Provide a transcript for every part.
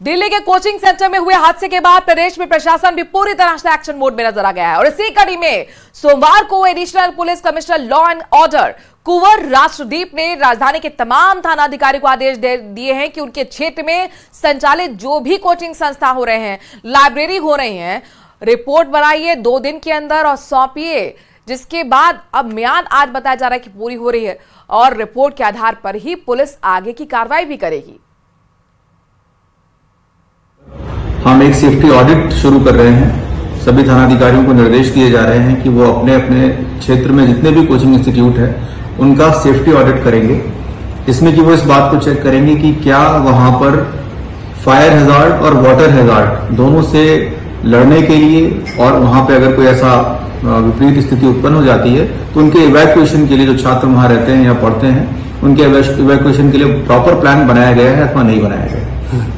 दिल्ली के coaching centre में हुए हादसे के बाद प्रदेश में प्रशासन भी पूरी तरह से एक्शन मोड में नजर आ गया है और इसी कड़ी में सोमवार को additional police commissioner law and order Kunwar Rashtradeep ने राजधानी के तमाम थानाधिकारी को आदेश दे दिए हैं कि उनके क्षेत्र में संचालित जो भी कोचिंग संस्था हो रहे हैं, लाइब्रेरी हो रही हैं, रिपोर्ट बनाइए 2 दिन के अंदर और सौंपिए, जिसके बाद अब म्याद आज बताया जा रहा है कि पूरी हो रही है और रिपोर्ट के आधार पर ही पुलिस आगे की कार्रवाई भी करेगी। हम एक सेफ्टी ऑडिट शुरू कर रहे हैं। सभी थानाधिकारियों को निर्देश दिए जा रहे हैं कि वो अपने अपने क्षेत्र में जितने भी कोचिंग इंस्टीट्यूट है उनका सेफ्टी ऑडिट करेंगे, इसमें कि वो इस बात को चेक करेंगे कि क्या वहां पर फायर हैजार्ड और वाटर हैजार्ड दोनों से लड़ने के लिए और वहां पे अगर कोई ऐसा विपरीत स्थिति उत्पन्न हो जाती है तो उनके इवैक्यूएशन के लिए जो छात्र वहां रहते हैं या पढ़ते हैं उनके इवैक्यूएशन के लिए प्रॉपर प्लान बनाया गया है अथवा नहीं बनाया गया है।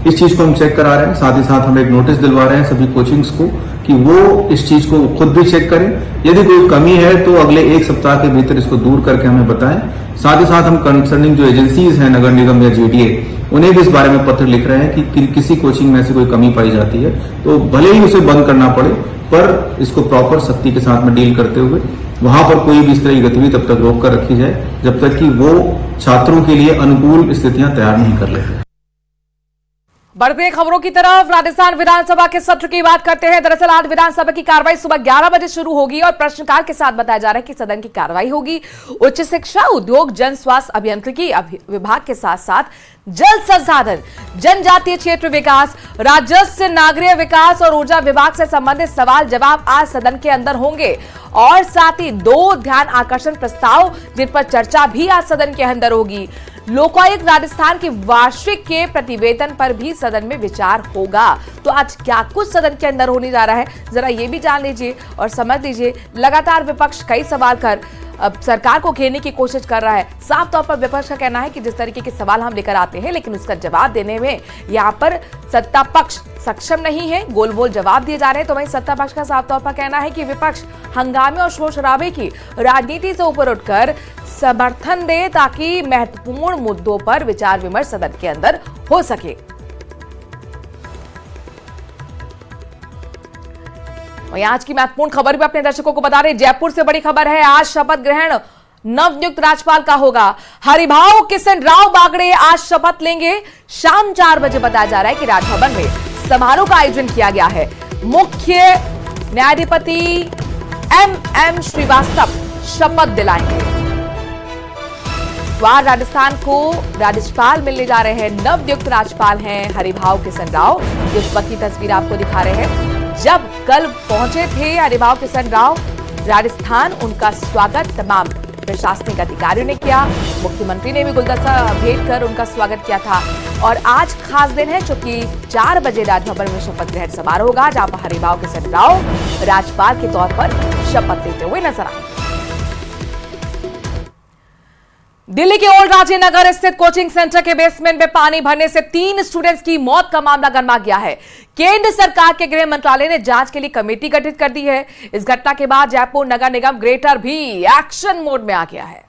इस चीज को हम चेक करा रहे हैं। साथ ही साथ हम एक नोटिस दिलवा रहे हैं सभी कोचिंग्स को कि वो इस चीज को खुद भी चेक करें। यदि कोई कमी है तो अगले 1 सप्ताह के भीतर इसको दूर करके हमें बताएं। साथ ही साथ हम कंसर्निंग जो एजेंसीज हैं, नगर निगम या जेडीए, उन्हें भी इस बारे में पत्र लिख रहे हैं कि किसी कोचिंग में से कोई कमी पाई जाती है तो भले ही उसे बंद करना पड़े पर इसको प्रॉपर सख्ती के साथ में डील करते हुए वहां पर कोई भी इस तरह की गतिविधि तब तक रोक कर रखी जाए जब तक कि वो छात्रों के लिए अनुकूल स्थितियां तैयार नहीं कर लेते। बढ़ते खबरों की तरफ राजस्थान विधानसभा के सत्र की बात करते हैं। दरअसल आज विधानसभा की कार्रवाई सुबह 11 बजे शुरू होगी और प्रश्नकाल के साथ बताया जा रहा है कि सदन की कार्रवाई होगी। उच्च शिक्षा, उद्योग, जन स्वास्थ्य अभियांत्रिकी विभाग के साथ साथ जल संसाधन, जनजातीय क्षेत्र विकास, राजस्व, नागरिक विकास और ऊर्जा विभाग से संबंधित सवाल जवाब आज सदन के अंदर होंगे और साथ ही 2 ध्यान आकर्षण प्रस्ताव जिन पर चर्चा भी आज सदन के अंदर होगी। लोकायुक्त राजस्थान के वार्षिक के प्रतिवेदन पर भी सदन में विचार होगा। तो आज क्या कुछ सदन के अंदर होने जा रहा है जरा ये भी जान लीजिए और समझ लीजिए। लगातार विपक्ष कई सवाल कर अब सरकार को घेरने की कोशिश कर रहा है। साफ तौर पर विपक्ष का कहना है कि जिस तरीके के सवाल हम लेकर आते हैं लेकिन उसका जवाब देने में यहाँ पर सत्ता पक्ष सक्षम नहीं है, गोल मोल जवाब दिए जा रहे हैं। तो वहीं सत्ता पक्ष का साफ तौर पर कहना है कि विपक्ष हंगामे और शोर शराबे की राजनीति से ऊपर उठकर समर्थन दे ताकि महत्वपूर्ण मुद्दों पर विचार विमर्श सदन के अंदर हो सके। आज की महत्वपूर्ण खबर भी अपने दर्शकों को बता रहे। जयपुर से बड़ी खबर है। आज शपथ ग्रहण नवनियुक्त राज्यपाल का होगा। हरिभाऊ किशन राव बागड़े आज शपथ लेंगे। शाम 4 बजे बताया जा रहा है कि राजभवन में समारोह का आयोजन किया गया है। मुख्य न्यायाधिपति MM श्रीवास्तव शपथ दिलाएंगे। तो आज राजस्थान को राज्यपाल मिलने जा रहे हैं। नवनियुक्त राज्यपाल हैं हरिभाऊ किशन राव। इस वक्त की तस्वीर आपको दिखा रहे हैं। जब कल पहुंचे थे हरिभाऊ किशन राव राजस्थान, उनका स्वागत तमाम प्रशासनिक अधिकारियों ने किया। मुख्यमंत्री ने भी गुलदस्ता भेंट कर उनका स्वागत किया था। और आज खास दिन है क्योंकि 4 बजे राजभवन में शपथ ग्रहण समारोह होगा जहां पर हरिभाऊ किशन राव राज्यपाल के तौर पर शपथ लेते हुए नजर आएंगे। दिल्ली के ओल्ड राजेनगर स्थित कोचिंग सेंटर के बेसमेंट में पानी भरने से 3 स्टूडेंट्स की मौत का मामला गरमा गया है। केंद्र सरकार के गृह मंत्रालय ने जांच के लिए कमेटी गठित कर दी है। इस घटना के बाद जयपुर नगर निगम ग्रेटर भी एक्शन मोड में आ गया है।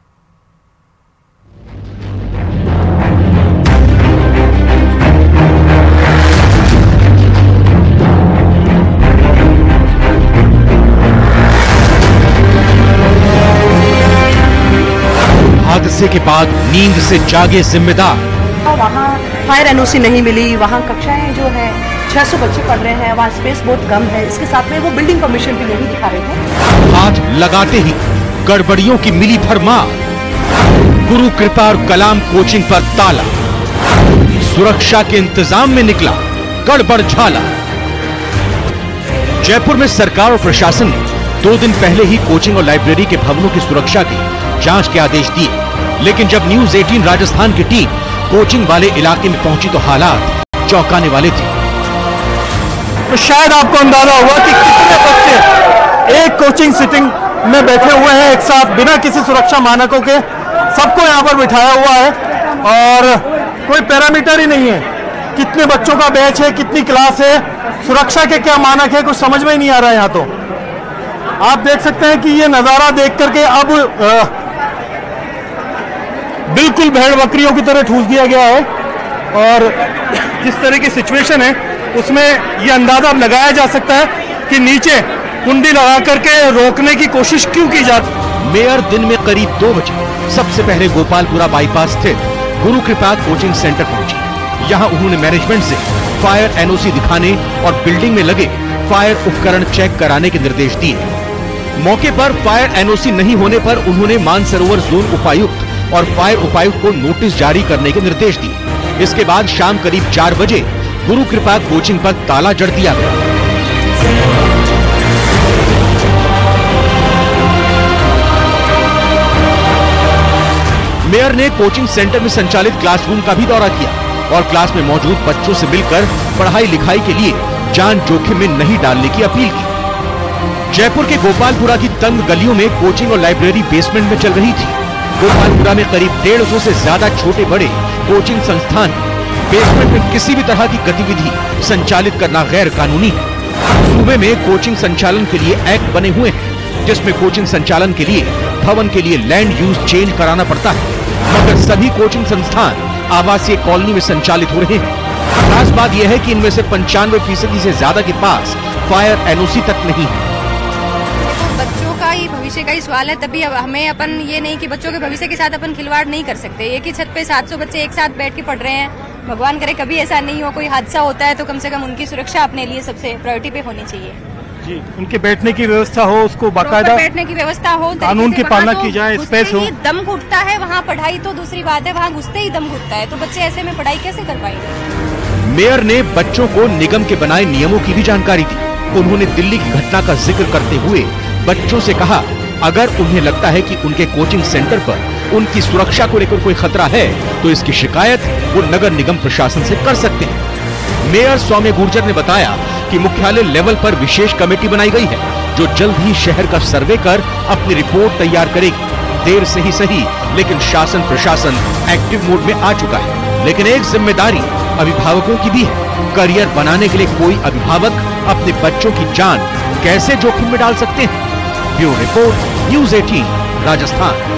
हादसे के बाद नींद से जागे जिम्मेदार। वहाँ फायर एनओसी नहीं मिली, वहाँ कक्षाएं जो है 600 बच्चे पढ़ रहे हैं, वहाँ स्पेस बहुत कम है। इसके साथ में वो बिल्डिंग परमिशन भी नहीं दिखा रहे थे। हाथ लगाते ही गड़बड़ियों की मिली भरमार। गुरु कृपा और कलाम कोचिंग पर ताला। सुरक्षा के इंतजाम में निकला गड़बड़ झाला। जयपुर में सरकार और प्रशासन ने 2 दिन पहले ही कोचिंग और लाइब्रेरी के भवनों की सुरक्षा की जांच के आदेश दिए, लेकिन जब न्यूज 18 राजस्थान की टीम कोचिंग वाले इलाके में पहुंची तो हालात चौंकाने वाले थे। तो शायद आपको अंदाजा हुआ कि कितने बच्चे एक कोचिंग सिटिंग में बैठे हुए हैं एक साथ बिना किसी सुरक्षा मानकों के। सबको यहाँ पर बिठाया हुआ है और कोई पैरामीटर ही नहीं है। कितने बच्चों का बैच है, कितनी क्लास है, सुरक्षा के क्या मानक है, कुछ समझ में ही नहीं आ रहा है। यहाँ तो आप देख सकते हैं कि ये नजारा देख करके अब बिल्कुल भेड़ बकरियों की तरह ठूस दिया गया है और जिस तरह की सिचुएशन है उसमें ये अंदाजा अब लगाया जा सकता है कि नीचे कुंडी लगा करके रोकने की कोशिश क्यों की जाती। मेयर दिन में करीब 2 बजे सबसे पहले गोपालपुरा बाईपास स्थित गुरु कृपा कोचिंग सेंटर पहुंची। यहां उन्होंने मैनेजमेंट से फायर एनओसी दिखाने और बिल्डिंग में लगे फायर उपकरण चेक कराने के निर्देश दिए। मौके पर फायर एनओसी नहीं होने पर उन्होंने मानसरोवर जोन उपायुक्त और फायर उपायुक्त को नोटिस जारी करने के निर्देश दिए। इसके बाद शाम करीब 4 बजे गुरु कृपा कोचिंग पर ताला जड़ दिया गया। मेयर ने कोचिंग सेंटर में संचालित क्लासरूम का भी दौरा किया और क्लास में मौजूद बच्चों से मिलकर पढ़ाई लिखाई के लिए जान जोखिम में नहीं डालने की अपील की। जयपुर के गोपालपुरा की तंग गलियों में कोचिंग और लाइब्रेरी बेसमेंट में चल रही थी। गोपालपुरा में करीब 150 से ज्यादा छोटे बड़े कोचिंग संस्थान, बेसमेंट में किसी भी तरह की गतिविधि संचालित करना गैर कानूनी है। सूबे में कोचिंग संचालन के लिए एक्ट बने हुए हैं, जिसमें कोचिंग संचालन के लिए भवन के लिए लैंड यूज चेंज कराना पड़ता है, मगर सभी कोचिंग संस्थान आवासीय कॉलोनी में संचालित हो रहे हैं। खास बात यह है कि इनमें से 95% से ज्यादा के पास फायर एनओसी तक नहीं है। बच्चों का ही भविष्य का ही सवाल है, तभी हमें अपन ये नहीं कि बच्चों के भविष्य के साथ अपन खिलवाड़ नहीं कर सकते। एक ही छत पे 700 बच्चे एक साथ बैठ के पढ़ रहे हैं। भगवान करे कभी ऐसा नहीं हो, कोई हादसा होता है तो कम से कम उनकी सुरक्षा अपने लिए सबसे प्रायोरिटी पे होनी चाहिए। जी, उनके बैठने की व्यवस्था हो, उसको बाकायदा बैठने की व्यवस्था हो, कानून की पालना की जाए, स्पेस हो। दम घुटता है वहाँ, पढ़ाई तो दूसरी बात है, वहाँ घुसते ही दम घुटता है, तो बच्चे ऐसे में पढ़ाई कैसे कर पाएंगे। मेयर ने बच्चों को निगम के बनाए नियमों की भी जानकारी दी। उन्होंने दिल्ली की घटना का जिक्र करते हुए बच्चों से कहा, अगर उन्हें लगता है कि उनके कोचिंग सेंटर पर उनकी सुरक्षा को लेकर कोई खतरा है तो इसकी शिकायत वो नगर निगम प्रशासन से कर सकते हैं। मेयर सौम्य गुर्जर ने बताया कि मुख्यालय लेवल पर विशेष कमेटी बनाई गई है, जो जल्द ही शहर का सर्वे कर अपनी रिपोर्ट तैयार करेगी। देर से ही सही, लेकिन शासन प्रशासन एक्टिव मोड में आ चुका है। लेकिन एक जिम्मेदारी अभिभावकों की भी है। करियर बनाने के लिए कोई अभिभावक अपने बच्चों की जान कैसे जोखिम में डाल सकते हैं। Bureau report, news 18 Rajasthan.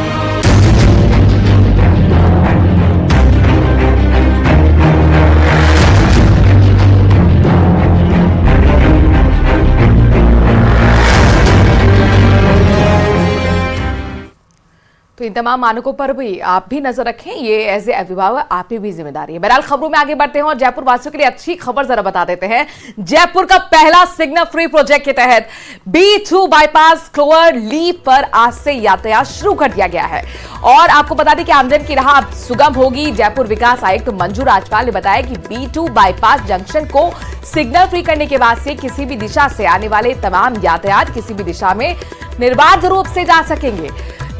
तो इन तमाम मानकों पर भी आप भी नजर रखें, ये एज ए अभिभावक आपकी भी जिम्मेदारी है। बहरहाल खबरों में आगे बढ़ते हैं और जयपुर वासियों के लिए अच्छी खबर जरा बता देते हैं। जयपुर का पहला सिग्नल फ्री प्रोजेक्ट के तहत B2 बाईपास क्लोवर लीफ पर आज से यातायात शुरू कर दिया गया है और आपको बता दें कि आमजन की राह अब सुगम होगी। जयपुर विकास आयुक्त मंजू राजपाल ने बताया कि B2 बाईपास जंक्शन को सिग्नल फ्री करने के बाद से किसी भी दिशा से आने वाले तमाम यातायात किसी भी दिशा में निर्बाध रूप से जा सकेंगे।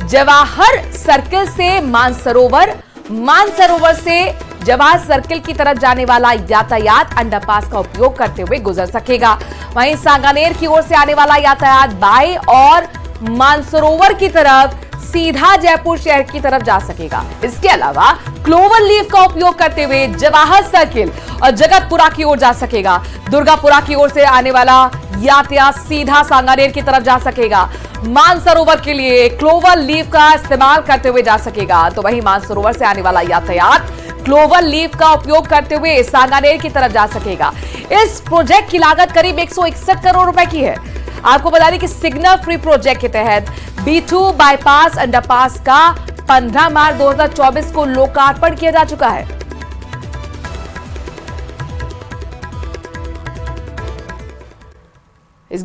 जवाहर सर्किल से मानसरोवर, मानसरोवर से जवाहर सर्किल की तरफ जाने वाला यातायात अंडरपास का उपयोग करते हुए गुजर सकेगा। वहीं सांगानेर की ओर से आने वाला यातायात बाएं और मानसरोवर की तरफ सीधा जयपुर शहर की तरफ जा सकेगा। इसके अलावा क्लोवर लीफ का उपयोग करते हुए जवाहर सर्किल और जगतपुरा की ओर जा सकेगा। दुर्गापुरा की ओर से आने वाला यातायात सीधा सांगानेर की तरफ जा सकेगा। मानसरोवर के लिए क्लोवर लीफ का इस्तेमाल करते हुए जा सकेगा, तो वहीं मानसरोवर से आने वाला यातायात क्लोवर लीफ का उपयोग करते हुए सांगानेर की तरफ जा सकेगा। इस प्रोजेक्ट की लागत करीब 161 करोड़ रुपए की है। आपको बता दें कि सिग्नल फ्री प्रोजेक्ट के तहत B2 बाईपास अंडरपास का 15 मार्च 2024 को लोकार्पण किया जा चुका है। इस